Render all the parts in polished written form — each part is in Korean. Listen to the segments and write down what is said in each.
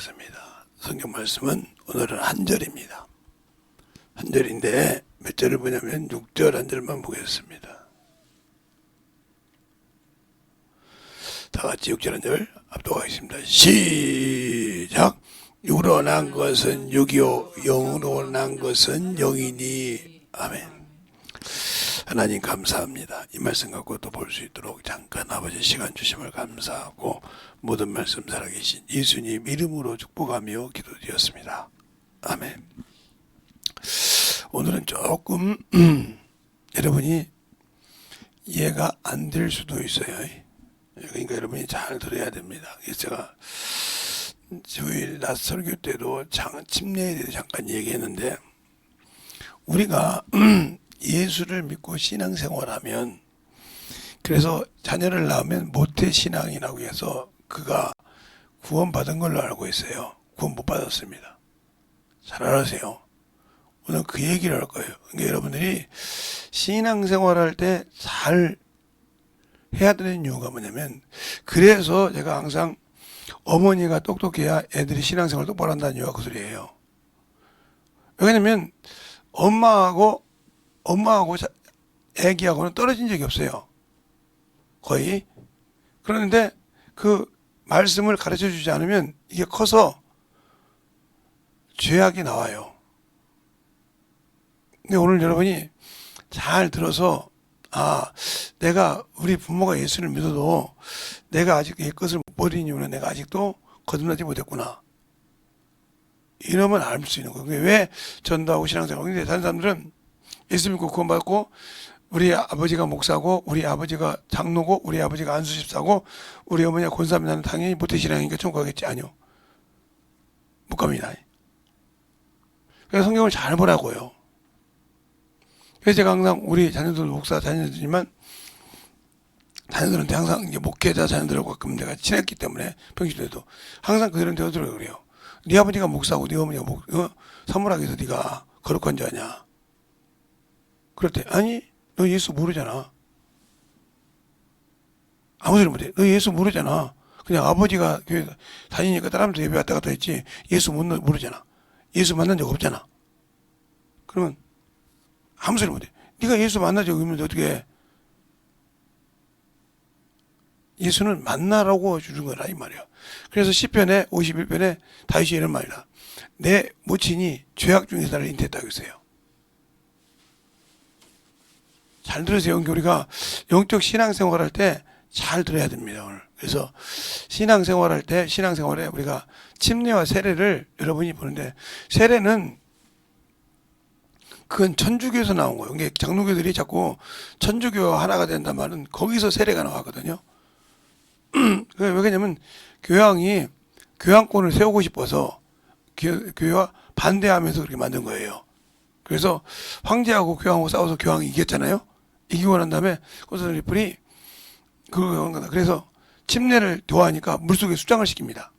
보겠습니다. 성경 말씀은 오늘은 한 절입니다. 한 절인데 몇 절을 보냐면 6절 한 절만 보겠습니다. 다 같이 6절 한 절 압도하겠습니다. 시작! 육으로 난 것은 육이요 영으로 난 것은 영이니. 아멘. 하나님 감사합니다. 이 말씀 갖고 또 볼 수 있도록 잠깐 아버지 시간 주심을 감사하고 모든 말씀 살아계신 예수님 이름으로 축복하며 기도드렸습니다. 아멘. 오늘은 조금 여러분이 이해가 안 될 수도 있어요. 그러니까 여러분이 잘 들어야 됩니다. 그래서 제가 주일 낮 설교 때도 침례에 대해서 잠깐 얘기했는데, 우리가 예수를 믿고 신앙생활하면, 그래서 자녀를 낳으면 모태신앙이라고 해서 그가 구원받은 걸로 알고 있어요. 구원 못 받았습니다. 잘 알아세요. 오늘 그 얘기를 할 거예요. 그러니까 여러분들이 신앙생활할 때 잘 해야 되는 이유가 뭐냐면, 그래서 제가 항상 어머니가 똑똑해야 애들이 신앙생활 똑바로 한다는 이유가 그 소리예요. 왜냐면 엄마하고 애기하고는 떨어진 적이 없어요. 거의. 그런데 그 말씀을 가르쳐 주지 않으면 이게 커서 죄악이 나와요. 근데 오늘 여러분이 잘 들어서, 내가 우리 부모가 예수를 믿어도 내가 아직 옛것을 못 버린 이유는 내가 아직도 거듭나지 못했구나. 이러면 알 수 있는 거예요. 왜 전도하고 신앙생활. 근데 다른 사람들은 예수 믿고 구원받고 우리 아버지가 목사고 우리 아버지가 장로고 우리 아버지가 안수집사고 우리 어머니가 권사면 나는 당연히 모태신앙이니까 천국 가겠지. 아니요. 못 갑니다. 그래서 성경을 잘 보라고요. 그래서 제가 항상 우리 자녀들 목사 자녀들이지만 자녀들한테 항상 이제 목회자 자녀들하고 가끔 내가 친했기 때문에 평소에도 항상 그들한테 어들어 그래요. 네 아버지가 목사고 네 어머니가 사물학에서 네가 거룩한 자냐? 그럴 때 아니 너 예수 모르잖아. 아무 소리 못해. 너 예수 모르잖아. 그냥 아버지가 교회 다니니까 따라하면서 예배 왔다 갔다 했지 예수 모르잖아. 예수 만난 적 없잖아. 그러면 아무 소리 못해. 네가 예수 만난 적 없는데 어떻게 해? 예수는 만나라고 주는 거라 이 말이야. 그래서 시편에 51편에 다윗이 이런 말이다. 내 모친이 죄악 중에서 나를 인도했다고 했어요. 잘 들으세요. 우리가 영적 신앙생활할 때 잘 들어야 됩니다. 오늘. 그래서 신앙생활할 때 신앙생활에 우리가 침례와 세례를 여러분이 보는데, 세례는 그건 천주교에서 나온 거예요. 이게 장로교들이 자꾸 천주교와 하나가 된단 말은 거기서 세례가 나왔거든요. 왜 그러냐면 교황이 교황권을 세우고 싶어서 교회와 반대하면서 그렇게 만든 거예요. 그래서 황제하고 교황하고 싸워서 교황이 이겼잖아요. 이기고 난 다음에 코스모폴리탄이 그래서 침례를 도와하니까 물속에 수장을 시킵니다.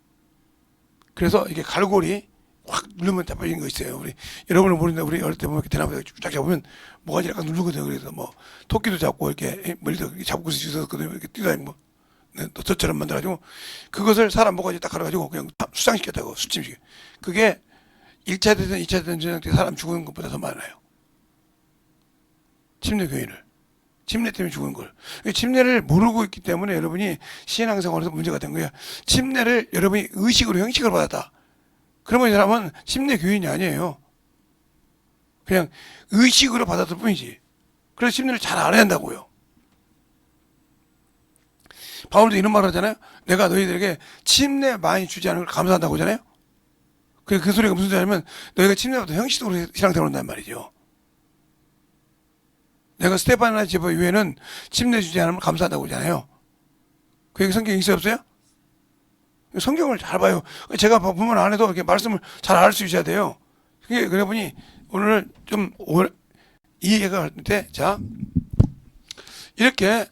그래서 이게 갈고리 확 누르면 잡혀지는 거 있어요. 우리 여러분은 모르는데 우리 어릴 때 보면 대나무에 쫙 잡으면 뭐가지 약간 누르거든요. 그래서 뭐 토끼도 잡고 이렇게 머리도 잡고 있었거든요. 이렇게 뛰다니고 너처럼 만들어가지고 그것을 사람 뭐가지 딱 갈아가지고 그냥 수장시켰다고. 수침시켜. 그게 1차 대전 2차 대전 때 사람 죽은 것보다 더 많아요. 침례 교인을. 침례 때문에 죽은 걸. 침례를 모르고 있기 때문에 여러분이 신앙생활에서 문제가 된 거예요. 침례를 여러분이 의식으로 형식으로 받았다. 그러면 이 사람은 침례 교인이 아니에요. 그냥 의식으로 받았을 뿐이지. 그래서 침례를 잘 알아야 한다고요. 바울도 이런 말을 하잖아요. 내가 너희들에게 침례 많이 주지 않은 걸 감사한다고 하잖아요. 그 소리가 무슨 소리냐면 너희가 침례받아 형식적으로 신앙생활을 한단 말이죠. 내가 스테파나 제보 이후에는 침례 주지 않으면 감사한다고 하잖아요. 그 얘기 성경에 있어요, 없어요? 성경을 잘 봐요. 제가 보면 안 해도 이렇게 말씀을 잘 알 수 있어야 돼요. 그래 보니 오늘 좀 이해가 할 때, 자, 이렇게,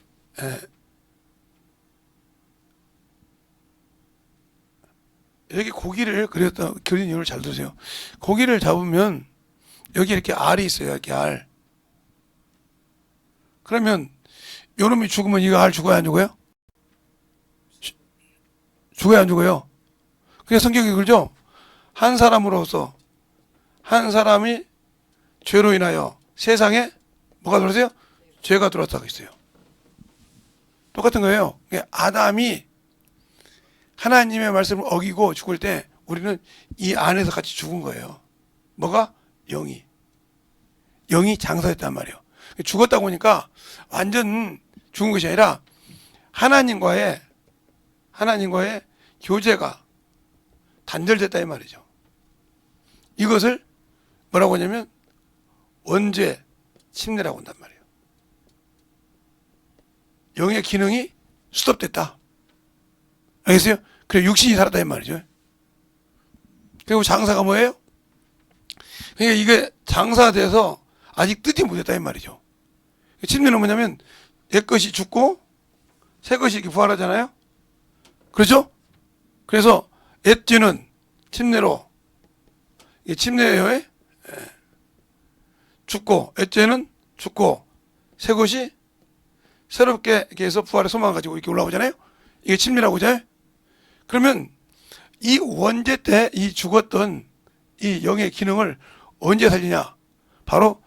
이렇게 고기를 그린 이유를 잘 들으세요. 고기를 잡으면 여기 이렇게 알이 있어요. 이렇게 알. 그러면 요놈이 죽으면 이거 알 죽어야 안 죽어요? 죽어야 안 죽어요? 그래서 성경이 그러죠. 한 사람으로서 한 사람이 죄로 인하여 세상에 뭐가 들어왔어요? 죄가 들어왔다고 있어요. 똑같은 거예요. 아담이 하나님의 말씀을 어기고 죽을 때 우리는 이 안에서 같이 죽은 거예요. 뭐가? 영이 장사했단 말이에요. 죽었다고 보니까 완전 죽은 것이 아니라 하나님과의 교제가 단절됐다 이 말이죠. 이것을 뭐라고 하냐면 원죄 침례라고 한단 말이에요. 영의 기능이 스톱됐다. 알겠어요? 그래 육신이 살았다 이 말이죠. 그리고 장사가 뭐예요? 그러니까 이게 장사돼서 아직 뜨지 못했다 이 말이죠. 침례는 뭐냐면 옛 것이 죽고 새 것이 이렇게 부활하잖아요. 그렇죠? 그래서 옛 죄는 침례로 침례예요. 죽고 옛 죄는 죽고 새 것이 새롭게 이렇게 해서 부활의 소망을 가지고 이렇게 올라오잖아요. 이게 침례라고 하잖아요. 그러면 이 원죄 때 이 죽었던 이 영의 기능을 언제 살리냐? 바로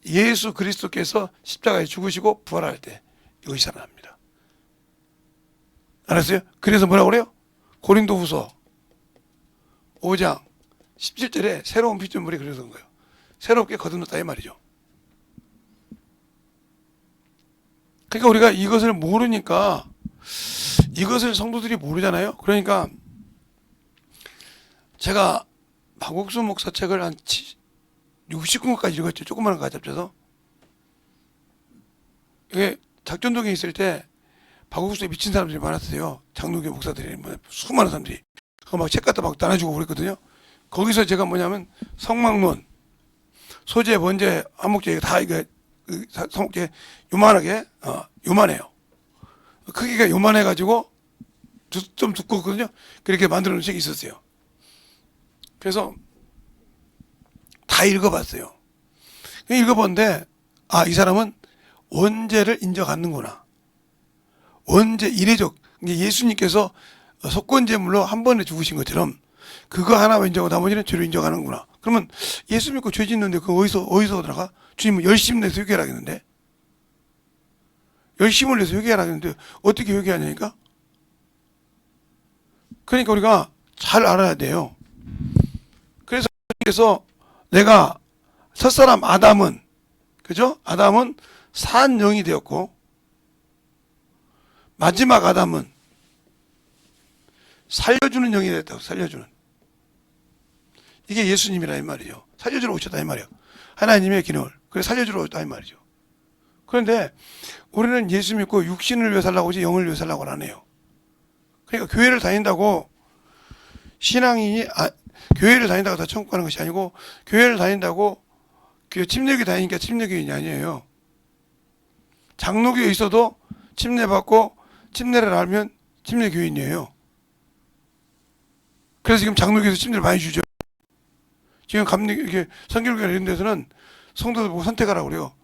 예수 그리스도께서 십자가에 죽으시고 부활할 때 이것이 살아납니다. 알았어요? 그래서 뭐라고 그래요? 고린도후서 5장 17절에 새로운 피조물이 그러던 거예요. 새롭게 거듭났다 이 말이죠. 그러니까 우리가 이것을 모르니까 이것을 성도들이 모르잖아요. 그러니까 제가 박옥수 목사 책을 한 69권까지 읽었죠. 조그마한 거 잡혀서. 이게 작전동에 있을 때 박옥수에 미친 사람들이 많았어요. 장로교 목사들이 수많은 사람들이 그거 막 책 갖다 막 나눠주고 그랬거든요. 거기서 제가 뭐냐면 성막론, 소재, 번제, 한목제 다 이게 성목제 요만하게 요만해요. 크기가 요만해가지고 좀 두껍거든요. 그렇게 만들어 놓은 책이 있었어요. 그래서 다 읽어봤어요. 읽어봤는데 이 사람은 원죄를 인정하는구나. 원죄 이례적 예수님께서 속건제물로 한 번에 죽으신 것처럼 그거 하나 인정하고 나머지는 죄로 인정하는구나. 그러면 예수 믿고 죄 짓는데 그거 어디서 들어가? 주님은 열심 내서 회개하겠는데 열심을 내서 회개하겠는데 어떻게 회개하냐니까? 그러니까 우리가 잘 알아야 돼요. 그래서 내가 첫사람 아담은 그죠? 아담은 산 영이 되었고 마지막 아담은 살려주는 영이 됐다고. 살려주는 이게 예수님이라 이 말이죠. 살려주러 오셨다 이 말이에요. 하나님의 기능을 그래서 살려주러 오셨다 이 말이죠. 그런데 우리는 예수 믿고 육신을 위해 살라고 하지 영을 위해 살라고 안 해요. 그러니까 교회를 다닌다고 신앙인이 교회를 다닌다고 다 천국 가는 것이 아니고 교회를 다닌다고 침례교회 다니니까 침례교인이 아니에요. 장로교에 있어도 침례받고 침례를 알면 침례교인이에요. 그래서 지금 장로교에서 침례를 많이 주죠. 지금 이렇게 선교교회 이런 데서는 성도들 보고 선택하라고 그래요.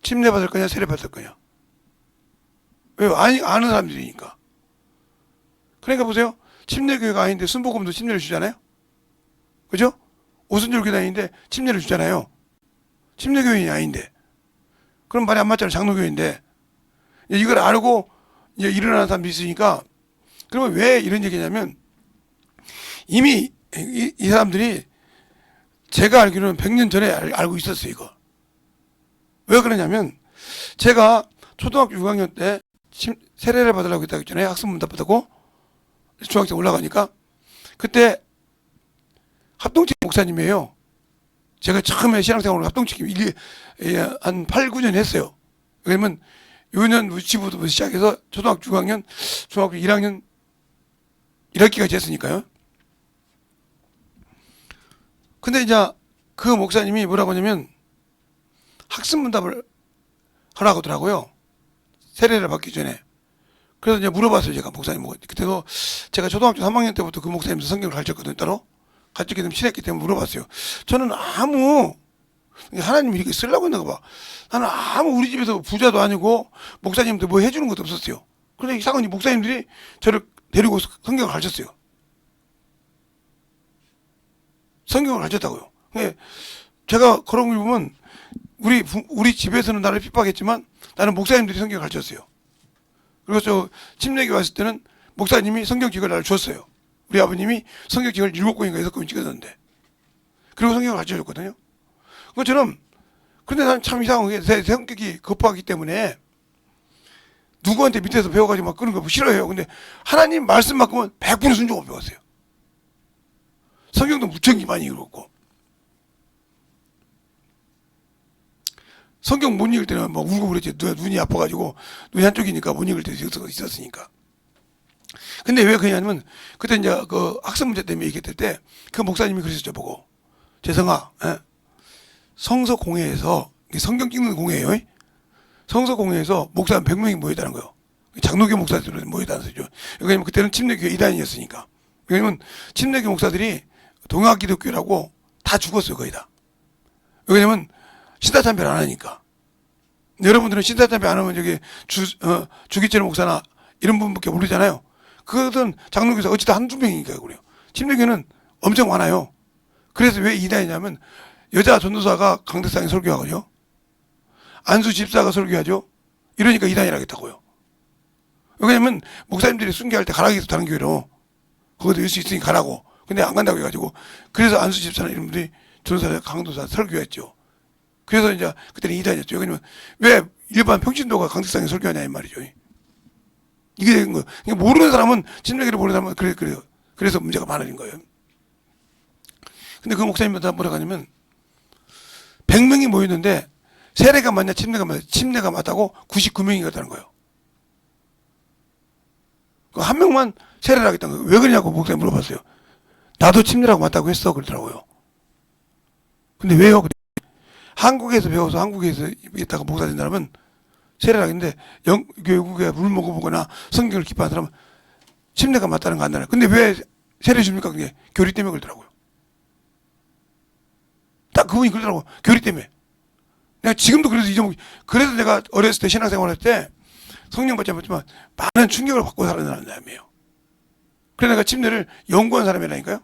침례 받을 거냐 세례 받을 거냐. 왜요? 아는 사람들이니까. 그러니까 보세요. 침례교회가 아닌데 순복음도 침례를 주잖아요. 그죠? 오순절교회 다니는데 침례를 주잖아요. 침례교인이 아닌데. 그럼 말이 안 맞잖아요. 장로교인데. 이걸 알고 이제 일어나는 사람도 있으니까. 그러면 왜 이런 얘기냐면 이미 이 사람들이 제가 알기로는 100년 전에 알고 있었어요. 이거. 왜 그러냐면 제가 초등학교 6학년 때 세례를 받으려고 했다고 했잖아요. 학습문답 받고 중학생 올라가니까 그때 합동체 목사님이에요. 제가 처음에 신앙생활을 합동체 한 8, 9년 했어요. 왜냐면 유년 유치부터 시작해서 초등학교 6학년, 중학교 1학년 1학기까지 했으니까요. 근데 이제 그 목사님이 뭐라고 하냐면 학습문답을 하라고 하더라고요. 세례를 받기 전에. 그래서 이제 물어봤어요. 제가 목사님 그때도 제가 초등학교 3학년 때부터 그 목사님도 성경을 가르쳤거든요. 따로 가르쳤기 때문에 친했기 때문에 물어봤어요. 저는 하나님이 이렇게 쓰려고 했나 봐. 나는 우리 집에서 부자도 아니고 목사님도 뭐 해주는 것도 없었어요. 그런데 이상하니 목사님들이 저를 데리고 성경을 가르쳤어요. 성경을 가르쳤다고요. 근데 제가 그런 걸 보면 우리 집에서는 나를 핍박했지만 나는 목사님들이 성경을 가르쳤어요. 그리고 저 침례교 왔을 때는 목사님이 성경 기록을 나를 줬어요. 우리 아버님이 성경 기록을 7권인가 6권 찍었는데 그리고 성경을 가르쳐줬거든요. 그것처럼 근데 난 참 이상한 게 제 성격이 급하기 때문에 누구한테 밑에서 배워가지고 막 그런 거 싫어해요. 근데 하나님 말씀만큼은 100% 순종을 배웠어요. 성경도 무척 많이 읽었고 성경 못 읽을 때는 막 울고 그랬지. 눈이 아파가지고 눈이 한쪽이니까 못 읽을 때도 있었으니까. 근데 왜 그러냐면 그때 이제 그 학습 문제 때문에 얘기했을 때 그 목사님이 그랬었죠. 보고 재성아, 성서 공회에서 성경 찍는 공회예요. 성서 공회에서 목사 100명이 모였다는 거예요. 장로교 목사들은 모였다는 소리죠. 왜냐면 그때는 침례교 이단이었으니까. 왜냐면 침례교 목사들이 동학 기독교라고 다 죽었어요. 거의 다. 왜냐면 신사참배를 안 하니까. 여러분들은 신사참배 안 하면 저기 주기철 목사나 이런 분밖에 모르잖아요. 그것은 장로교사 어찌다 한두 명이니까요. 그래요. 침례교는 엄청 많아요. 그래서 왜 이단이냐면 여자 전도사가 강대상에 설교하거든요. 안수 집사가 설교하죠. 이러니까 이단이라겠다고요. 왜냐면 목사님들이 순교할 때 가라고 해서 다른 교회로 거기도 일 수 있으니 가라고. 근데 안 간다고 해가지고 그래서 안수 집사나 이런 분들이 전도사 강도사 설교했죠. 그래서 이제 그때는 이단이었죠. 왜냐면 왜 일반 평신도가 강대상에 설교하냐 이 말이죠. 이게 된 거예요. 그러니까 모르는 사람은 침례교를 모르는 사람은 그래요. 그래서 문제가 많아진 거예요. 근데 그 목사님한테 뭐라고 하냐면 100명이 모였는데 세례가 맞냐 침례가 맞냐 침례가 맞다고 99명이 갔다는 거예요. 한 명만 세례를 하겠다는 거예요. 왜 그러냐고 목사님 물어봤어요. 나도 침례라고 맞다고 했어 그러더라고요. 근데 왜요? 한국에서 배워서 한국에서 있다가 목사 된 사람은 세례를 하겠는데 외국에 물 먹어보거나 성경을 기뻐하는 사람은 침례가 맞다는 거 안다는. 근데 왜 세례 줍니까? 그게 교리 때문에 그러더라고요. 딱 그분이 그러더라고. 교리 때문에. 내가 지금도 그래서 내가 어렸을 때 신앙생활 할 때 성령 받지 못했지만 많은 충격을 받고 살아나는 사람이에요. 그래서 내가 침례를 연구한 사람이라니까요.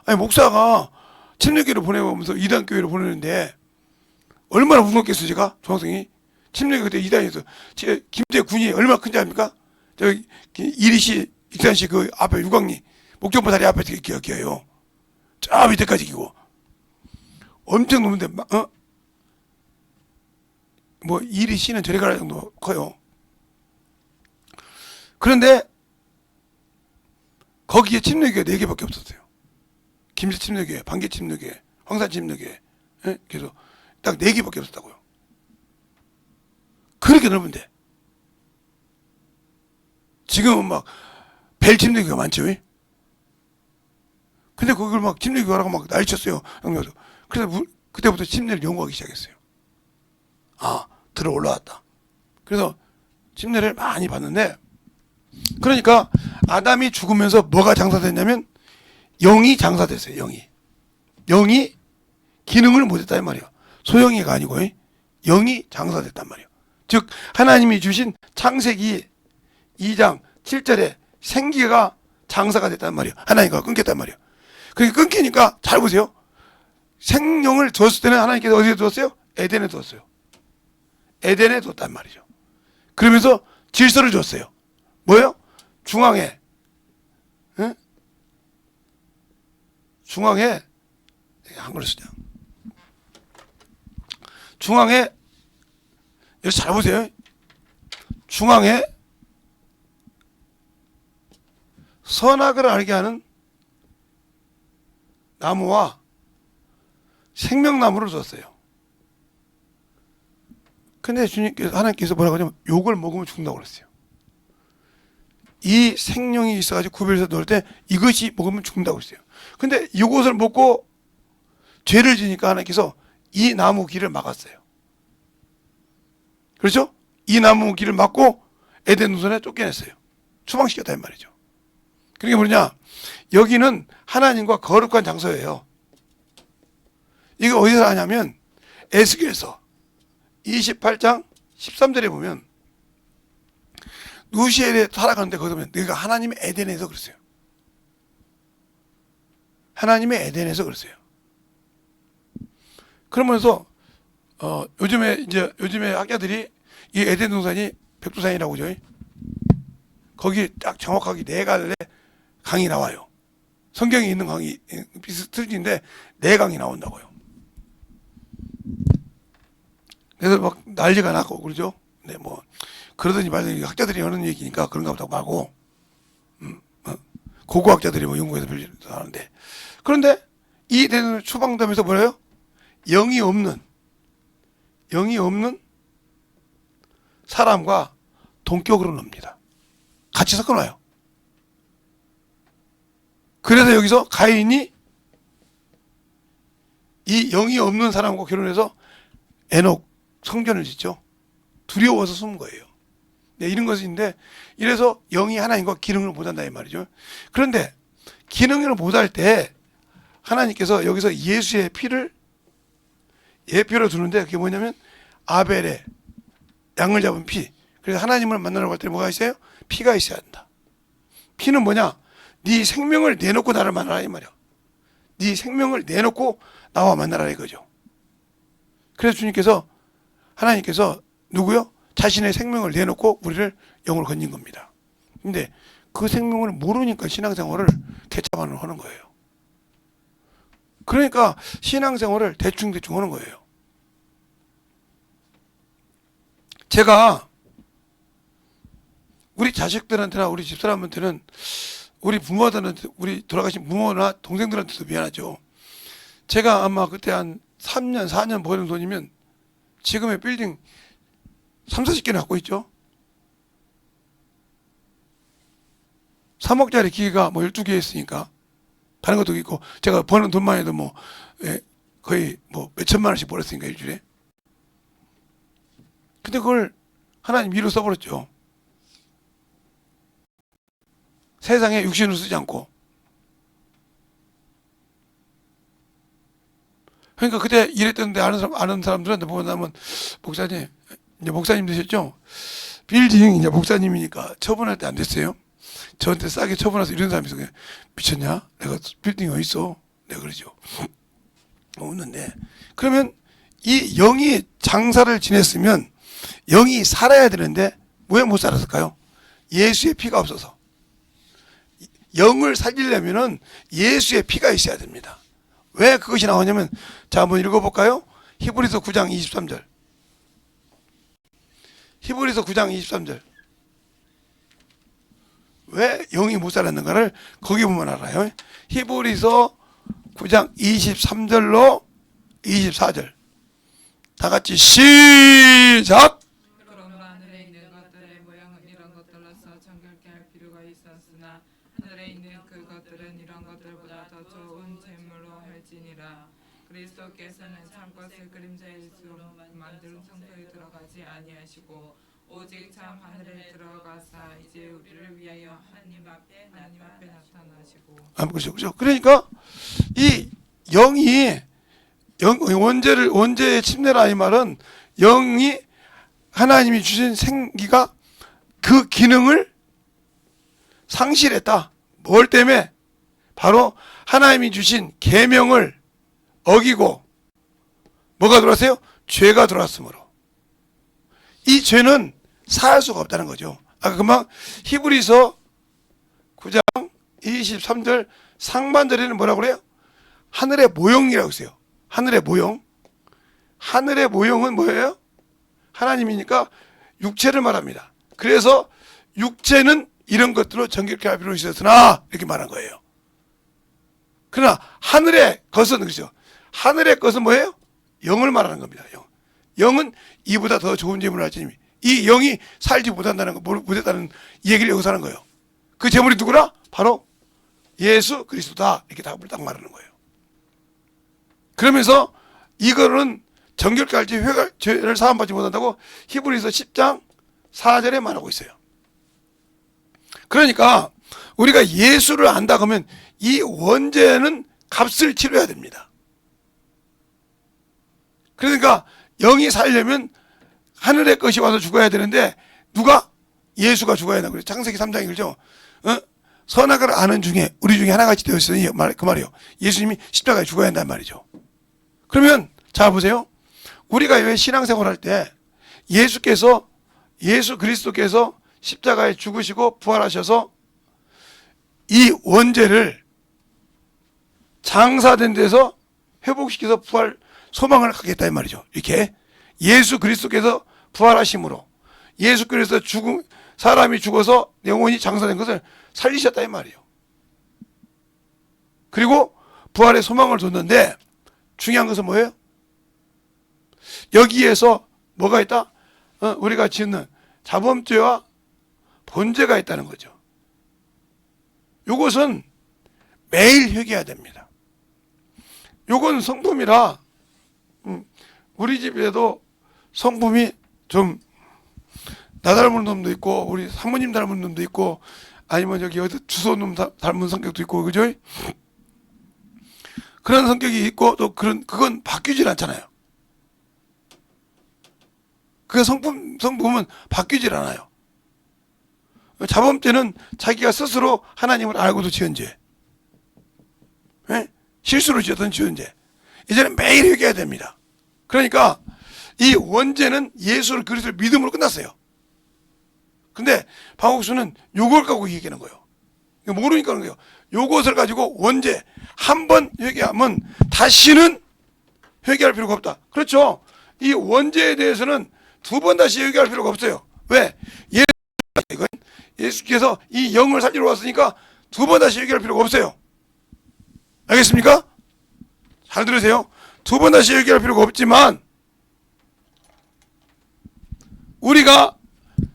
아니 목사가 침례교회를 보내면서 이단교회를 보내는데 얼마나 무섭겠어 제가 중학생이. 침례교 그때 이단에서 김제군이 얼마나 큰지 압니까? 저기 이리시 익산시 그 앞에 유광리 목적보 다리 앞에 되게 기어요. 저 밑에까지 기고 엄청 높은데 뭐 이리시는 저리 가라 정도 커요. 그런데 거기에 침례교회 4개밖에 없었어요. 김제 침례교회, 반개 침례교회, 황산 침례교회. 그래서 딱 4개밖에 없었다고요. 그렇게 넓은데 지금은 막 벨 침례교회가 많죠. 근데 그걸 막 침례교회라고 막 난리쳤어요. 그래서 그때부터 침례를 연구하기 시작했어요. 아, 들어 올라왔다. 그래서 침례를 많이 받는데 그러니까 아담이 죽으면서 뭐가 장사됐냐면 영이 장사됐어요. 영이 기능을 못했단 말이에요. 소영이가 아니고 영이 장사됐단 말이에요. 즉 하나님이 주신 창세기 2장 7절에 생기가 장사가 됐단 말이에요. 하나님과 끊겼단 말이에요. 그게 끊기니까 잘 보세요. 생명을 줬을 때는 하나님께서 어디에 두었어요? 에덴에 두었어요. 에덴에 뒀단 말이죠. 그러면서 질서를 줬어요. 뭐예요? 중앙에 한글로 쓰자. 중앙에 여기 잘 보세요. 중앙에 선악을 알게 하는 나무와 생명나무를 줬어요. 근데 하나님께서 뭐라고 하냐면 요걸 먹으면 죽는다고 그랬어요. 이 생명이 있어가지고 구별해서 넣을 때 이것이 먹으면 죽는다고 했어요. 근데 이것을 먹고 죄를 지니까 하나님께서 이 나무 길을 막았어요. 그렇죠? 이 나무 길을 막고 에덴 동산에 쫓겨냈어요. 추방시켰다 이 말이죠. 그게 뭐냐? 여기는 하나님과 거룩한 장소예요. 이게 어디서 하냐면 에스겔서 28장 13절에 보면 누시엘에 살아가는데 거기서 보면 내가 하나님의 에덴에서 그랬어요. 하나님의 에덴에서 그랬어요. 그러면서 요즘에 학자들이 이 에덴 동산이 백두산이라고 그죠? 거기 딱 정확하게 네 갈래 강이 나와요. 성경에 있는 강이 비슷한데 네 강이 나온다고요. 그래서 막 난리가 나고 그러죠. 네, 뭐 그러더니 말더니 학자들이 하는 얘기니까 그런가 보다고 하고, 고고학자들이 뭐 연구해서 별일을 하는데, 그런데 이 에덴을 추방되면서 뭐래요? 영이 없는 사람과 동격으로 놉니다. 같이 섞어놔요. 그래서 여기서 가인이 이 영이 없는 사람과 결혼해서 에녹 성전을 짓죠. 두려워서 숨은 거예요. 네, 이런 것인데, 이래서 영이 하나님과 기능을 못한다 이 말이죠. 그런데 기능을 못할 때 하나님께서 여기서 예수의 피를 예표로 두는데, 그게 뭐냐면 아벨의 양을 잡은 피. 그래서 하나님을 만나러 갈 때 뭐가 있어요? 피가 있어야 한다. 피는 뭐냐? 네 생명을 내놓고 나를 만나라 이 말이야. 네 생명을 내놓고 나와 만나라 이거죠. 그래서 하나님께서 누구요? 자신의 생명을 내놓고 우리를 영으로 건진 겁니다. 근데 그 생명을 모르니까 신앙생활을 개차반으로 하는 거예요. 그러니까 신앙생활을 대충 하는 거예요. 제가 우리 자식들한테나 우리 집사람한테는, 우리 부모들한테, 우리 돌아가신 부모나 동생들한테도 미안하죠. 제가 아마 그때 한 3년, 4년 버는 돈이면 지금의 빌딩 3, 40개나 갖고 있죠. 3억짜리 기계가 뭐 12개 있으니까 다른 것도 있고, 제가 버는 돈만 해도 뭐 거의 뭐 몇천만 원씩 벌었으니까 일주일에. 근데 그걸 하나님 위로 써버렸죠. 세상에 육신을 쓰지 않고. 그러니까 그때 일했던데 아는 사람들한테 보면, 목사님, 이제 목사님 되셨죠? 빌딩 이제 목사님이니까 처분할 때 안 됐어요. 저한테 싸게 처분해서 이런 사람이 있어요. 미쳤냐? 내가 빌딩이 어디 있어? 내가 그러죠. 없는데. 그러면 이 영이 장사를 지냈으면 영이 살아야 되는데 왜 못 살았을까요? 예수의 피가 없어서. 영을 살리려면은 예수의 피가 있어야 됩니다. 왜 그것이 나오냐면, 자, 한번 읽어볼까요? 히브리서 9장 23절. 히브리서 9장 23절. 왜 영이 못 살았는가를 거기 보면 알아요. 히브리서 9장 23절로 24절. 다 같이 시작! 그러므로 하늘에 있는 것들의 모양은 이런 것들로서 정결케 할 필요가 있었으나 하늘에 있는 그것들은 이런 것들보다 더 좋은 제물로 할지니라. 그리스도께서는 참 것을 그림자의 수로 만든 성소에 들어가지 아니하시고 오직 참 하늘에 들어가사 이제 우리를 위하여 하나님 앞에 나타나시고. 그렇죠. 그러니까 이 영이 원죄의 침례라 이 말은, 영이 하나님이 주신 생기가 그 기능을 상실했다. 뭘 때문에? 바로 하나님이 주신 계명을 어기고 뭐가 들어왔어요? 죄가 들어왔으므로. 이 죄는 사할 수가 없다는 거죠. 아까 금방 히브리서 9장 23절 상반절에는 뭐라고 그래요? 하늘의 모형이라고 했어요. 하늘의 모형. 하늘의 모형은 뭐예요? 하나님이니까 육체를 말합니다. 그래서 육체는 이런 것들로 정결케 할 필요가 있었으나 이렇게 말한 거예요. 그러나 하늘의 것은 그렇죠. 하늘의 것은 뭐예요? 영을 말하는 겁니다. 영은 이보다 더 좋은 제물을 할지니, 이 영이 살지 못한다는 거, 못했다는 얘기를 여기서 하는 거예요. 그 제물이 누구라? 바로 예수 그리스도다. 이렇게 답을 딱 말하는 거예요. 그러면서 이거는 정결케 할지 죄를 사함받지 못한다고 히브리서 10장 4절에 말하고 있어요. 그러니까 우리가 예수를 안다 그러면 이 원죄는 값을 치러야 됩니다. 그러니까 영이 살려면 하늘의 것이 와서 죽어야 되는데, 누가? 예수가 죽어야 된다. 그래서 창세기 3장이 그러죠. 선악을 아는 중에 우리 중에 하나같이 되었으니 그 말이요. 예수님이 십자가에 죽어야 한다는 말이죠. 그러면 자 보세요. 우리가 왜 신앙생활 할 때 예수 그리스도께서 십자가에 죽으시고 부활하셔서 이 원죄를 장사된 데서 회복시켜서 부활 소망을 갖겠다 이 말이죠. 이렇게 예수 그리스도께서 부활하심으로 예수 그리스도 사람이 죽어서 영혼이 장사된 것을 살리셨다 이 말이에요. 그리고 부활의 소망을 뒀는데 중요한 것은 뭐예요? 여기에서 뭐가 있다? 우리가 짓는 자범죄와 본죄가 있다는 거죠. 이것은 매일 회개해야 됩니다. 요건 성품이라 우리 집에도 성품이 좀 나 닮은 놈도 있고 우리 사모님 닮은 놈도 있고 아니면 여기 어디 주소놈 닮은 성격도 있고 그죠? 그런 성격이 있고 또 그건 바뀌질 않잖아요. 그 성품은 바뀌질 않아요. 자범죄는 자기가 스스로 하나님을 알고도 지은 죄. 예? 실수로 지었던 지은 죄. 이제는 매일 회개해야 됩니다. 그러니까 이 원죄는 예수를 그리스도를 믿음으로 끝났어요. 근데 박옥수는 요걸 갖고 얘기하는 거예요. 모르니까 그런 거예요. 요것을 가지고 원죄 한 번 회개하면 다시는 회개할 필요가 없다. 그렇죠. 이 원죄에 대해서는 두 번 다시 회개할 필요가 없어요. 왜? 예수께서 이 영을 살리러 왔으니까 두 번 다시 회개할 필요가 없어요. 알겠습니까? 잘 들으세요. 두 번 다시 회개할 필요가 없지만 우리가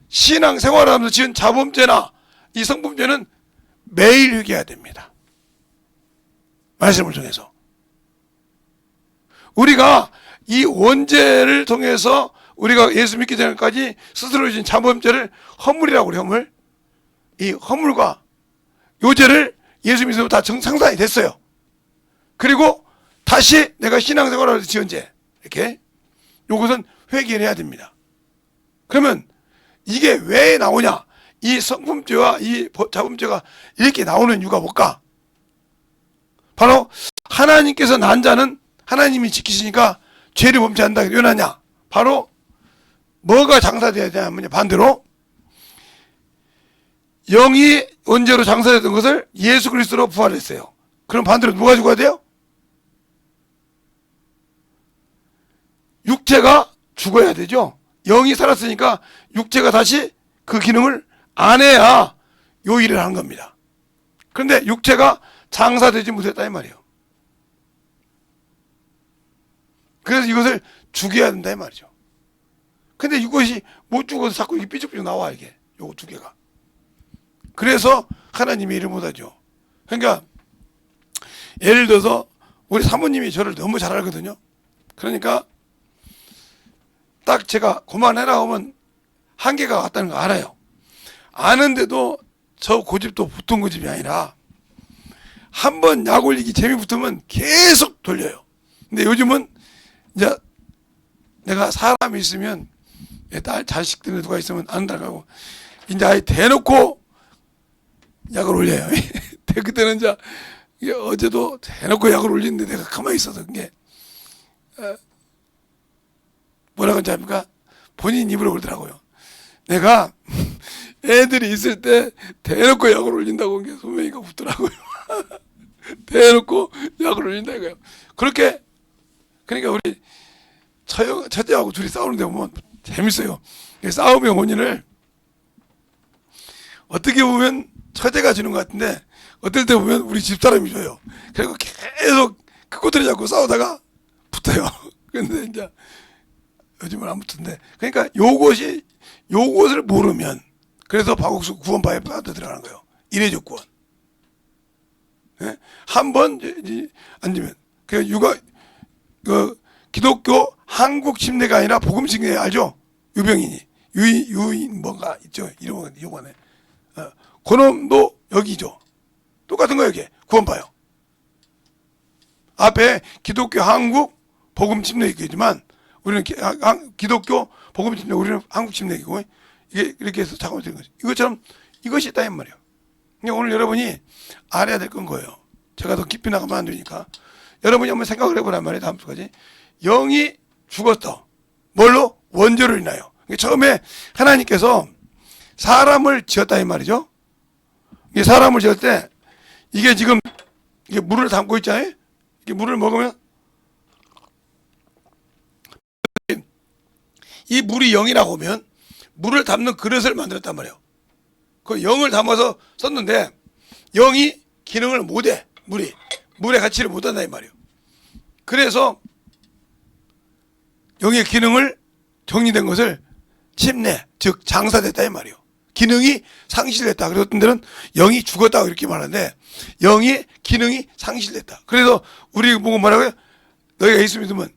신앙생활하면서 지은 자범죄나 이 성범죄는 매일 회개해야 됩니다. 말씀을 통해서 우리가 이 원죄를 통해서 우리가 예수 믿기 전까지 스스로 지은 자범죄를 허물이라고 그래요. 허물. 이 허물과 요 죄를 예수 믿으면 다 상산이 됐어요. 그리고 다시 내가 신앙생활하면서 지은 죄 이렇게 요것은 회개를 해야 됩니다. 그러면 이게 왜 나오냐? 이 성품죄와 이 자범죄가 이렇게 나오는 이유가 뭘까? 바로 하나님께서 난 자는 하나님이 지키시니까 죄를 범치 않는다. 왜 나냐? 바로 뭐가 장사되어야 되냐면 반대로 영이 원죄로 장사되던 것을 예수 그리스도로 부활했어요. 그럼 반대로 누가 죽어야 돼요? 육체가 죽어야 되죠. 영이 살았으니까 육체가 다시 그 기능을 안 해야 요 일을 하는 겁니다. 그런데 육체가 장사되지 못했다 이 말이에요. 그래서 이것을 죽여야 된다 이 말이죠. 근데 이것이 못 죽어서 자꾸 이게 삐죽삐죽 나와 이게 요거 두 개가. 그래서 하나님이 일을 못하죠. 그러니까 예를 들어서 우리 사모님이 저를 너무 잘 알거든요. 그러니까 딱 제가 그만해라 하면 한계가 왔다는 거 알아요. 아는데도 저 고집도 보통 고집이 아니라 한 번 약 올리기 재미 붙으면 계속 돌려요. 근데 요즘은 이제 내가 사람이 있으면 딸 자식들 누가 있으면 안 나가고 이제 아예 대놓고 약을 올려요. 그때는 이제 어제도 대놓고 약을 올리는데 내가 가만히 있어서 그게 뭐라고 하는지 압니까? 본인 입으로 그러더라고요. 내가 애들이 있을 때 대놓고 약을 올린다고 게 소명이가 붙더라고요. 대놓고 약을 올린다 이거예요. 그렇게 그러니까 우리 처제하고 둘이 싸우는데 보면 재밌어요. 싸움의 원인을 어떻게 보면 처제가 주는 것 같은데 어떨 때 보면 우리 집사람이 줘요. 그리고 계속 그 꼬투리 잡고 싸우다가 붙어요. 근데 이제 요즘은 안 붙은데 그러니까 요것을 모르면 그래서 박옥수 구원파에 빠져들어가는 거예요. 이례적 구원. 네? 한번 앉으면 그 기독교 한국 침례가 아니라 복음 침례 알죠? 유병인이 유인 뭔가 있죠. 이름은 이번에 그놈도 여기죠. 똑같은 거예요. 이게 구원파요. 앞에 기독교 한국 복음 침례 있겠지만 우리는 기독교 복음 침례 우리는 한국 침례이고 이게 이렇게 해서 작업이 되는 거죠. 이것처럼 이것이 있다 이 말이에요. 그러니까 오늘 여러분이 알아야 될 건 거예요. 제가 더 깊이 나가면 안 되니까. 여러분이 한번 생각을 해보란 말이에요. 다음 주까지. 영이 죽었어. 뭘로? 원죄로 인하여. 그러니까 처음에 하나님께서 사람을 지었다 이 말이죠. 이게 사람을 지을 때 이게 지금 이게 물을 담고 있잖아요. 이게 물을 먹으면 이 물이 영이라고 하면 물을 담는 그릇을 만들었단 말이에요. 그 영을 담아서 썼는데 영이 기능을 못해. 물의 가치를 못한다 이 말이에요. 그래서 영의 기능을 정리된 것을 침례, 즉 장사됐다 이 말이에요. 기능이 상실됐다. 그래서 어떤 데는 영이 죽었다 이렇게 말하는데 영의 기능이 상실됐다. 그래서 우리 보고 뭐라고요? 너희가 예수 믿으면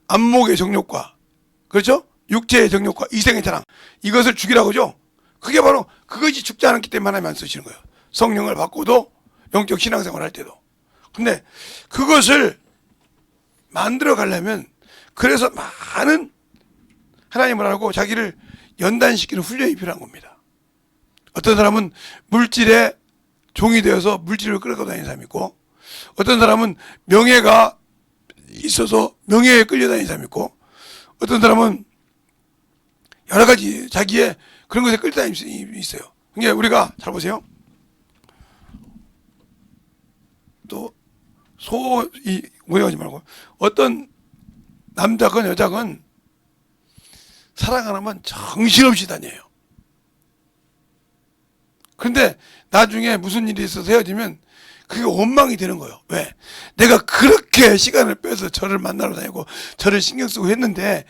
안목의 정욕과 그렇죠? 육체의 정욕과 이생의 자랑 이것을 죽이라고 하죠. 그게 바로 그것이 죽지 않았기 때문에 하나님 안 쓰시는 거예요. 성령을 받고도 영적 신앙생활 할 때도. 근데 그것을 만들어 가려면 그래서 많은 하나님을 알고 자기를 연단시키는 훈련이 필요한 겁니다. 어떤 사람은 물질의 종이 되어서 물질을 끌고 다니는 사람이 있고 어떤 사람은 명예가 있어서 명예에 끌려다니는 사람이 있고 어떤 사람은 여러 가지 자기의 그런 것에 끌려다니는 사람이 있어요. 그러니까 우리가 잘 보세요. 또 오해하지 말고 어떤 남자건 여자건 사랑 안 하면 정신없이 다녀요. 근데 나중에 무슨 일이 있어서 헤어지면 그게 원망이 되는 거예요. 왜? 내가 그렇게 시간을 빼서 저를 만나러 다니고 저를 신경 쓰고 했는데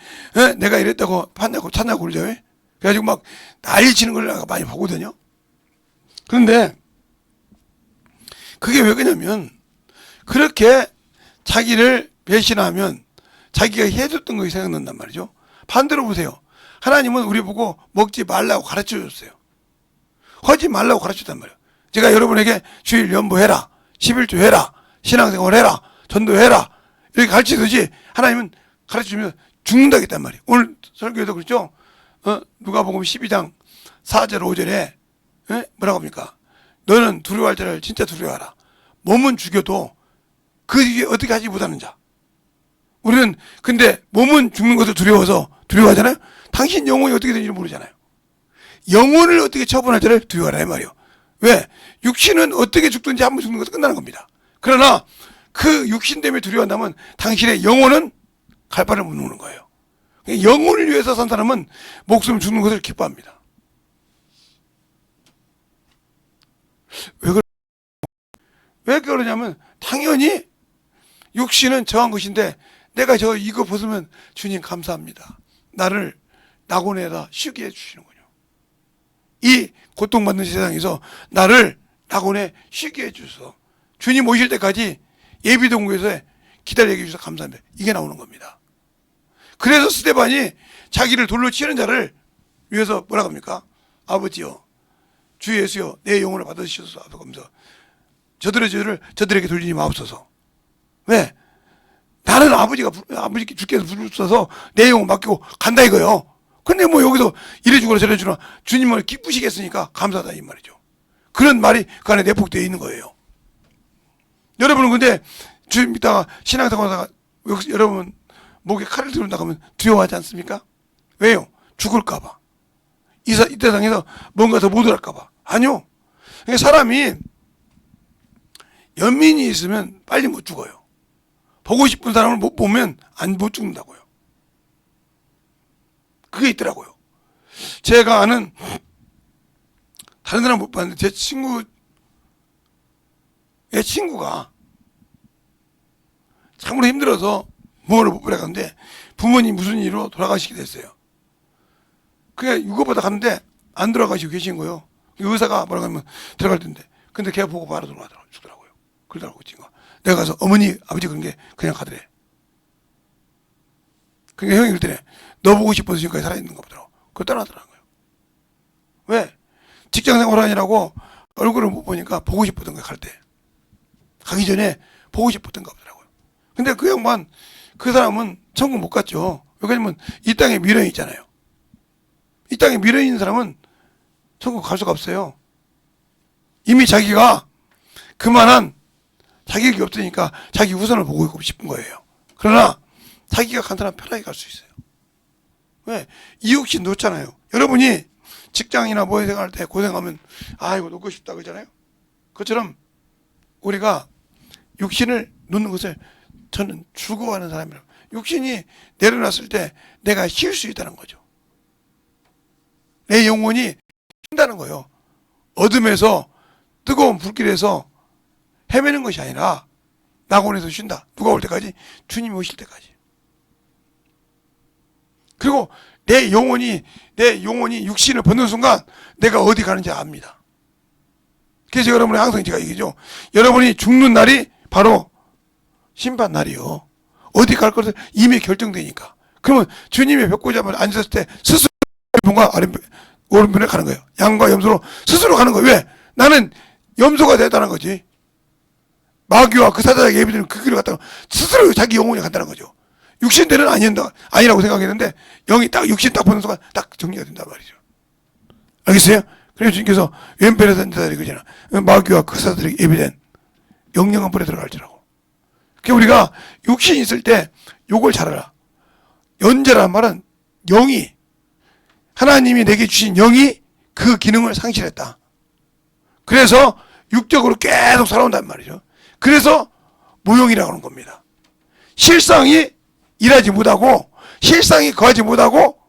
내가 이랬다고 찾냐고 그러죠. 그래가지고 막 난리치는 걸 내가 많이 보거든요. 그런데 그게 왜 그러냐면 그렇게 자기를 배신하면 자기가 해줬던 것이 생각난단 말이죠. 반대로 보세요. 하나님은 우리 보고 먹지 말라고 가르쳐 줬어요. 하지 말라고 가르쳤단 말이에요. 제가 여러분에게 주일 연보해라, 11조 해라, 신앙생활 해라, 전도해라 이렇게 가르치듯이 하나님은 가르쳐주면 죽는다 했단 말이에요. 오늘 설교에도 그렇죠. 누가복음 12장 4절 5절에 뭐라고 합니까? 너는 두려워할 자를 진짜 두려워하라. 몸은 죽여도 그 뒤에 어떻게 하지 못하는 자. 우리는 근데 몸은 죽는 것을 두려워서 두려워하잖아요. 당신 영혼이 어떻게 되는지 모르잖아요. 영혼을 어떻게 처분할지를 두려워하라 이 말이에요. 왜? 육신은 어떻게 죽든지 한 번 죽는 것도 끝나는 겁니다. 그러나 그 육신 때문에 두려워한다면 당신의 영혼은 갈 바를 못 놓는 거예요. 영혼을 위해서 산 사람은 목숨 죽는 것을 기뻐합니다. 왜 그러냐면 당연히 육신은 정한 것인데 내가 이거 벗으면 주님 감사합니다. 나를 낙원에다 쉬게 해주시는 거죠. 이 고통받는 세상에서 나를 낙원에 쉬게 해주셔서 주님 오실 때까지 예비동굴에서 기다리게 해주셔서 감사합니다. 이게 나오는 겁니다. 그래서 스데반이 자기를 돌로 치는 자를 위해서 뭐라고 합니까? 아버지여 주 예수여 내 영혼을 받으시소서 하면서 저들의 죄를 저들에게 돌리지 마옵소서. 왜? 나는 아버지께 주께서 부르셔서 내 영혼 맡기고 간다 이거요. 근데 뭐 여기서 이래 주거나 저래 주나 주님을 기쁘시겠으니까 감사하다 이 말이죠. 그런 말이 그 안에 내포되어 있는 거예요. 여러분은 근데 주님 믿다가 신앙생활 하다가 여러분 목에 칼을 들은다 하면 두려워하지 않습니까? 왜요? 죽을까봐. 이 세상에서 뭔가 더 못할까봐. 아니요. 그러니까 사람이 연민이 있으면 빨리 못 죽어요. 보고 싶은 사람을 못 보면 못 죽는다고요. 그게 있더라고요. 제가 아는 다른 사람 못 봤는데 제 친구가 참으로 힘들어서 부모를 못 보러 갔는데 부모님 무슨 일로 돌아가시게 됐어요. 그게 유급보다 갔는데 안 돌아가시고 계신 거예요. 의사가 뭐라고 하면 들어갈 텐데 근데 걔 보고 바로 죽더라고요. 그러더라고요. 친구가. 내가 가서 어머니 아버지 그런 게 그냥 가더래. 그러니까 형이 그랬더니 너 보고 싶어서 지금까지 살아있는가 보더라고. 그거 떠나더라고요. 왜? 직장생활 하느라고 얼굴을 못 보니까 보고 싶었던 거야 갈 때. 가기 전에 보고 싶었던가 보더라고요. 근데 그 양반 그 사람은 천국 못 갔죠. 왜냐면 이 땅에 미련이 있잖아요. 이 땅에 미련이 있는 사람은 천국 갈 수가 없어요. 이미 자기가 그만한 자격이 없으니까 자기 우선을 보고 있고 싶은 거예요. 그러나 자기가 간단하게 편하게 갈 수 있어요. 왜? 이 육신 놓잖아요. 여러분이 직장이나 뭐 생활할 때 고생하면 이거 놓고 싶다 그러잖아요. 그것처럼 우리가 육신을 놓는 것을 저는 죽어가는 사람이라고. 육신이 내려놨을 때 내가 쉴 수 있다는 거죠. 내 영혼이 쉰다는 거예요. 어둠에서 뜨거운 불길에서 헤매는 것이 아니라 낙원에서 쉰다. 누가 올 때까지? 주님이 오실 때까지. 그리고 내 영혼이 육신을 벗는 순간 내가 어디 가는지 압니다. 그래서 여러분이 항상 제가 얘기죠. 여러분이 죽는 날이 바로 심판 날이요. 어디 갈 것을 이미 결정되니까. 그러면 주님의 벽고잡을 앉았을 때 스스로 왼편과 오른편에 가는 거예요. 양과 염소로 스스로 가는 거예요. 왜? 나는 염소가 됐다는 거지. 마귀와 그 사자의 예비들은 그 길을 갔다가 스스로 자기 영혼이 간다는 거죠. 육신대는 아니라고 생각했는데 영이 딱 육신 딱 보는 순간 딱 정리가 된단 말이죠. 알겠어요? 그래서 주님께서 왼편에서 앉아서 이거잖아. 마귀와 그 사자들에게 예비된 영영한 불에 들어갈지라고. 그러니까 우리가 육신이 있을 때 요걸 잘 알아. 연재라는 말은 영이, 하나님이 내게 주신 영이 그 기능을 상실했다. 그래서 육적으로 계속 살아온단 말이죠. 그래서 무용이라고 하는 겁니다. 실상이 일하지 못하고 실상이 거하지 못하고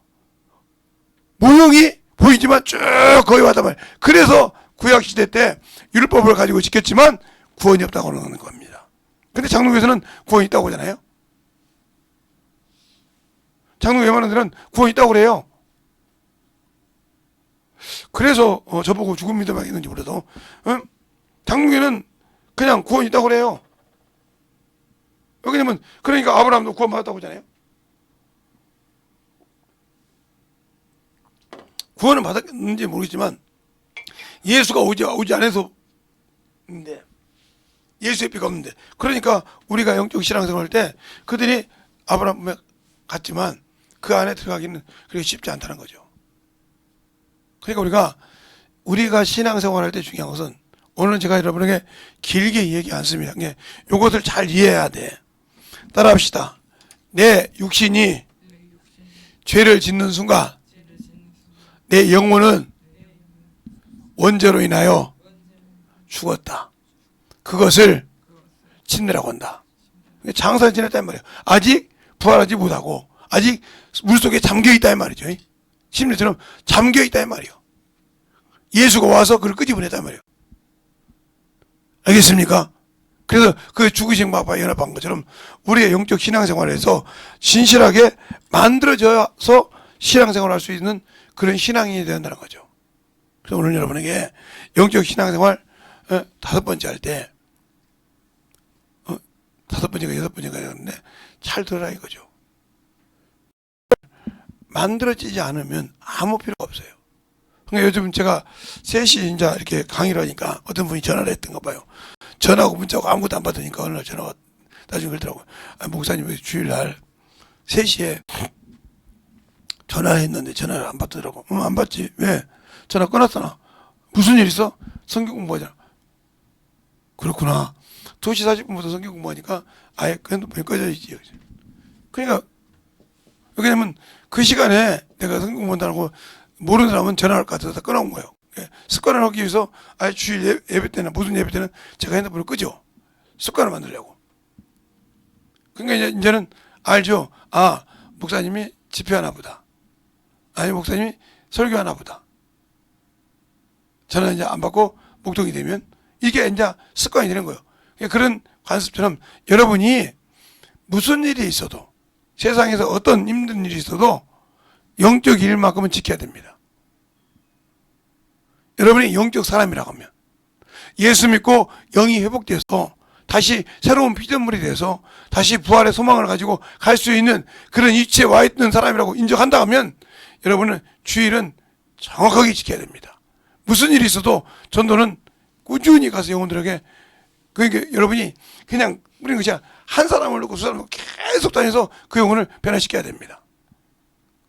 무용이 보이지만 쭉 거해왔단 말이에요. 그래서 구약시대 때 율법을 가지고 지켰지만 구원이 없다고 하는 겁니다. 근데 장로교에서는 구원이 있다고 하잖아요. 장로교 웬만한들은 구원이 있다고 그래요. 그래서 저보고 죽음 믿음이 있는지 몰라도 장로교는 그냥 구원이 있다고 그래요. 왜냐면 그러니까 아브라함도 구원 받았다고 하잖아요. 구원은 받았는지 모르겠지만 예수가 오지 않아서 근데 예수의 피가 없는데 그러니까 우리가 영적 신앙생활 할 때 그들이 아브라함에 갔지만 그 안에 들어가기는 그렇게 쉽지 않다는 거죠. 그러니까 우리가 신앙생활 할 때 중요한 것은 오늘 제가 여러분에게 길게 얘기 않습니다. 이것을 잘 이해해야 돼. 따라합시다. 내 육신이 죄를 짓는 순간 내 영혼은 원죄로 인하여 죽었다. 그것을 침례라고 한다. 장사를 지냈단 말이에요. 아직 부활하지 못하고 아직 물속에 잠겨있다 이 말이죠. 침례처럼 잠겨있다 이 말이에요. 예수가 와서 그를 끄집어냈단 말이에요. 알겠습니까? 그래서 그 죽으신 바와 연합한 것처럼 우리의 영적 신앙생활에서 진실하게 만들어져서 신앙생활을 할 수 있는 그런 신앙인이 되어야 한다는 거죠. 그래서 오늘 여러분에게 영적 신앙생활 5번째 할 때 5번째가 6번째가 되었는데 잘 들어라 이거죠. 만들어지지 않으면 아무 필요가 없어요. 그러니까 요즘 제가 3시 이제 이렇게 강의를 하니까 어떤 분이 전화를 했던가 봐요. 전화하고 문자하고 아무것도 안 받으니까 어느 날 전화가 나중에 그러더라고요. 목사님 왜 주일날 3시에 전화했는데 전화를 안 받더라고. 안 받지. 왜? 전화 끊었잖아. 무슨 일 있어? 성경 공부하잖아. 그렇구나. 2시 40분부터 성경 공부하니까 아예 그 핸드폰이 꺼져 있지. 그러니까 왜냐면 그 시간에 내가 성경 공부한다고 모르는 사람은 전화할 것 같아서 끊어온 거예요. 습관을 하기 위해서 아예 주일 예배 때나 무슨 예배 때는 제가 핸드폰을 끄죠. 습관을 만들려고. 그러니까 이제는 알죠. 목사님이 집회하나 보다. 아니 목사님이 설교하나 보다. 저는 이제 안 받고 목동이 되면 이게 이제 습관이 되는 거예요. 그런 관습처럼 여러분이 무슨 일이 있어도 세상에서 어떤 힘든 일이 있어도 영적 일만큼은 지켜야 됩니다. 여러분이 영적 사람이라고 하면 예수 믿고 영이 회복돼서 다시 새로운 피조물이 돼서 다시 부활의 소망을 가지고 갈 수 있는 그런 위치에 와 있는 사람이라고 인정한다 하면 여러분은 주일은 정확하게 지켜야 됩니다. 무슨 일이 있어도 전도는 꾸준히 가서 영혼들에게 그러니까 여러분이 그냥 우리는 그냥 한 사람을 놓고 두 사람을 놓고 계속 다녀서 그 영혼을 변화시켜야 됩니다.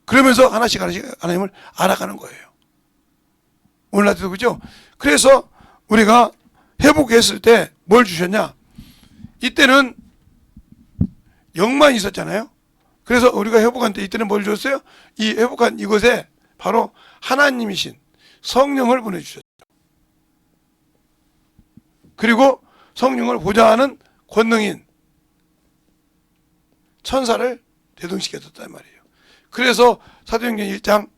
그러면서 하나씩 하나님을 알아가는 거예요. 오늘 낮에도 그죠? 그래서 우리가 회복했을 때 뭘 주셨냐? 이때는 영만 있었잖아요. 그래서 우리가 회복한 때 이때는 뭘 줬어요? 이 회복한 이것에 바로 하나님이신 성령을 보내주셨죠. 그리고 성령을 보좌하는 권능인 천사를 대동시켰단 말이에요. 그래서 사도행전 1장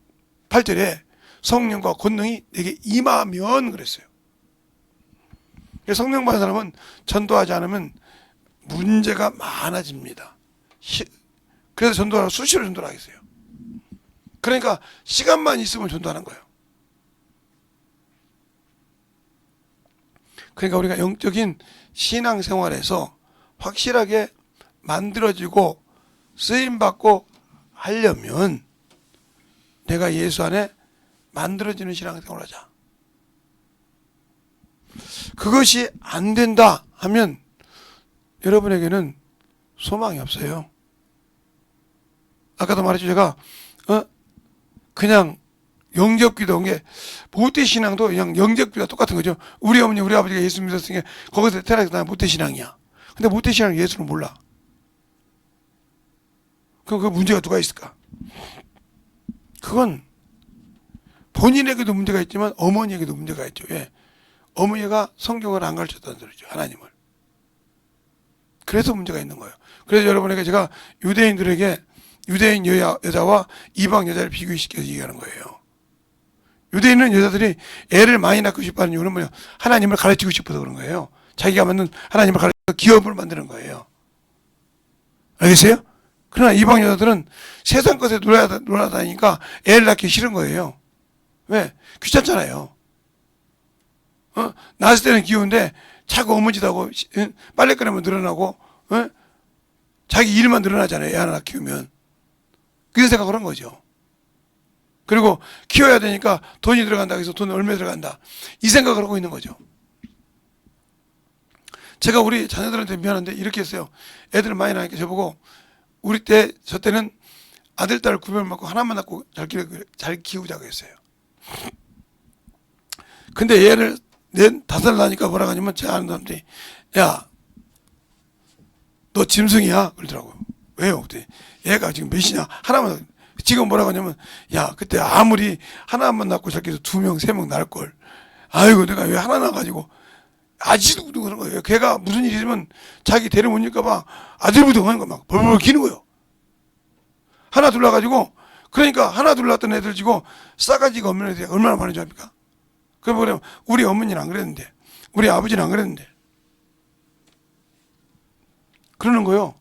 8절에 성령과 권능이 내게 임하면 그랬어요. 성령 받은 사람은 전도하지 않으면 문제가 많아집니다. 그래서 전도하라고 수시로 전도를 하겠어요. 그러니까 시간만 있으면 전도하는 거예요. 그러니까 우리가 영적인 신앙생활에서 확실하게 만들어지고 쓰임받고 하려면 내가 예수 안에 만들어지는 신앙생활을 하자. 그것이 안 된다 하면 여러분에게는 소망이 없어요. 아까도 말했죠. 제가 그냥 영접기도 한 게 모태신앙도 그냥 영접기가 똑같은 거죠. 우리 어머니 우리 아버지가 예수 믿었으니까 거기서 태어나서 난 모태신앙이야. 근데 모태신앙은 예수를 몰라. 그럼 그 문제가 누가 있을까? 그건 본인에게도 문제가 있지만 어머니에게도 문제가 있죠. 왜? 어머니가 성경을 안 가르쳤다는 소리죠. 하나님을. 그래서 문제가 있는 거예요. 그래서 여러분에게 제가 유대인들에게 유대인 여자와 이방 여자를 비교시켜서 얘기하는 거예요. 유대인은 여자들이 애를 많이 낳고 싶어하는 이유는 뭐냐? 하나님을 가르치고 싶어서 그런 거예요. 자기가 만든 하나님을 가르쳐서 기업을 만드는 거예요. 알겠어요? 그러나 이방 여자들은 세상 것에 놀아다니니까 애를 낳기 싫은 거예요. 왜? 귀찮잖아요. 낳았을 때는 귀여운데 자꾸 어머니다고 빨래 꺼내면 늘어나고 자기 일만 늘어나잖아요. 애 하나 키우면. 그런 생각을 한 거죠. 그리고 키워야 되니까 돈이 들어간다. 그래서 돈 얼마 들어간다. 이 생각을 하고 있는 거죠. 제가 우리 자녀들한테 미안한데 이렇게 했어요. 애들 많이 나니까 저보고 우리 때 저 때는 아들 딸 구별 맞고 하나만 낳고 잘 키우자고 했어요. 근데 얘를 5살 나니까 뭐라고 하냐면 제가 아는 사람들이 야 너 짐승이야 그러더라고요. 왜요? 그때 얘가 지금 몇이냐 하나만 지금 뭐라고 하냐면 야 그때 아무리 하나만 낳고 저렇게 해서 2명 3명 낳을걸 아이고 내가 왜 하나 낳아가지고 아직도 그런 거예요. 걔가 무슨 일이 있으면 자기 대를 못 일까봐 아들부터 하는 거 막 벌벌 기는 거예요. 하나 둘 낳아가지고 그러니까 하나 둘 낳았던 애들 지고 싸가지가 없는 애들이 얼마나 많은 줄 압니까? 그러면 우리 어머니는 안 그랬는데 우리 아버지는 안 그랬는데 그러는 거예요.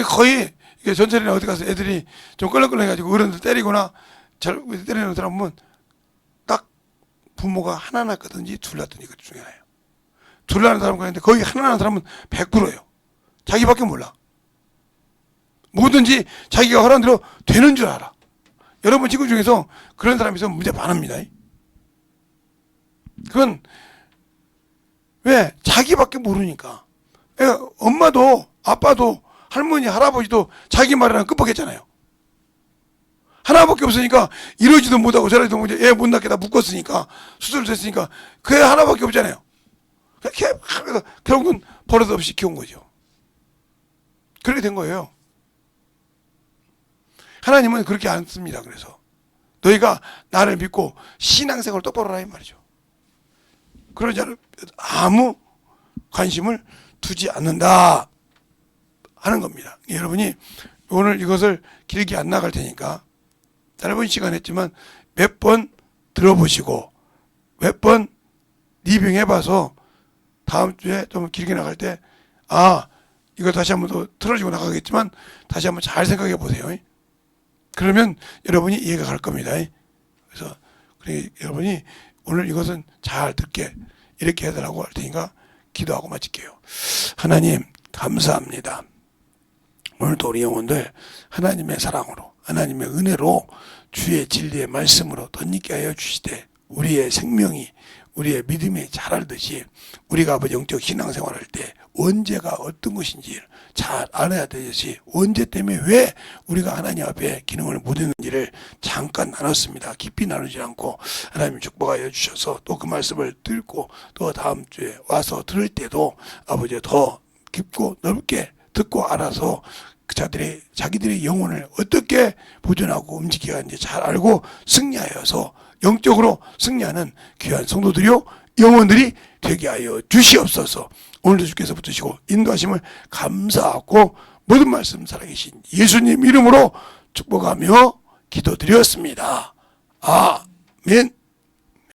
거의 전철이나 어디 가서 애들이 좀 끌렁끌렁 해가지고 어른들 때리거나 때리는 사람 보면 딱 부모가 하나 낳거든지 둘 낳든지 그 중에 하나예요. 둘 낳는 사람과 있는데 거의 하나 낳는 사람은 100%예요. 자기밖에 몰라. 뭐든지 자기가 하라는 대로 되는 줄 알아. 여러분 친구 중에서 그런 사람이 있으면 문제 많습니다. 그건 왜? 자기밖에 모르니까. 엄마도 아빠도 할머니 할아버지도 자기 말이랑 끝밖했잖아요. 하나밖에 없으니까 이러지도 못하고 저러지도 못하고 애 못 낳게 다 묶었으니까 수술됐으니까 그 애 하나밖에 없잖아요. 그래서 결국은 버릇 없이 키운 거죠. 그렇게 된 거예요. 하나님은 그렇게 안 씁니다. 그래서 너희가 나를 믿고 신앙생활을 똑바로 하라 이 말이죠. 그러지 않으면 아무 관심을 두지 않는다 하는 겁니다. 여러분이 오늘 이것을 길게 안 나갈 테니까 짧은 시간 했지만 몇 번 들어보시고 몇 번 리빙해봐서 다음 주에 좀 길게 나갈 때 이거 다시 한번 더 틀어지고 나가겠지만 다시 한번 잘 생각해 보세요. 그러면 여러분이 이해가 갈 겁니다. 그래서 여러분이 오늘 이것은 잘 듣게 이렇게 해달라고 할 테니까 기도하고 마칠게요. 하나님 감사합니다. 오늘도 우리 영혼들 하나님의 사랑으로 하나님의 은혜로 주의 진리의 말씀으로 덧입게 하여 주시되 우리의 생명이 우리의 믿음이 잘 알듯이 우리가 아버지 영적 신앙생활할 때 언제가 어떤 것인지 잘 알아야 되듯이 언제 때문에 왜 우리가 하나님 앞에 기능을 못했는지를 잠깐 나눴습니다. 깊이 나누지 않고 하나님 축복하여 주셔서 또 그 말씀을 듣고 또 다음 주에 와서 들을 때도 아버지 더 깊고 넓게 듣고 알아서 자기들의 영혼을 어떻게 보존하고 움직여야 하는지 잘 알고 승리하여서 영적으로 승리하는 귀한 성도들이요 영혼들이 되게 하여 주시옵소서. 오늘도 주께서 붙으시고 인도하심을 감사하고 모든 말씀 살아계신 예수님 이름으로 축복하며 기도드렸습니다. 아멘.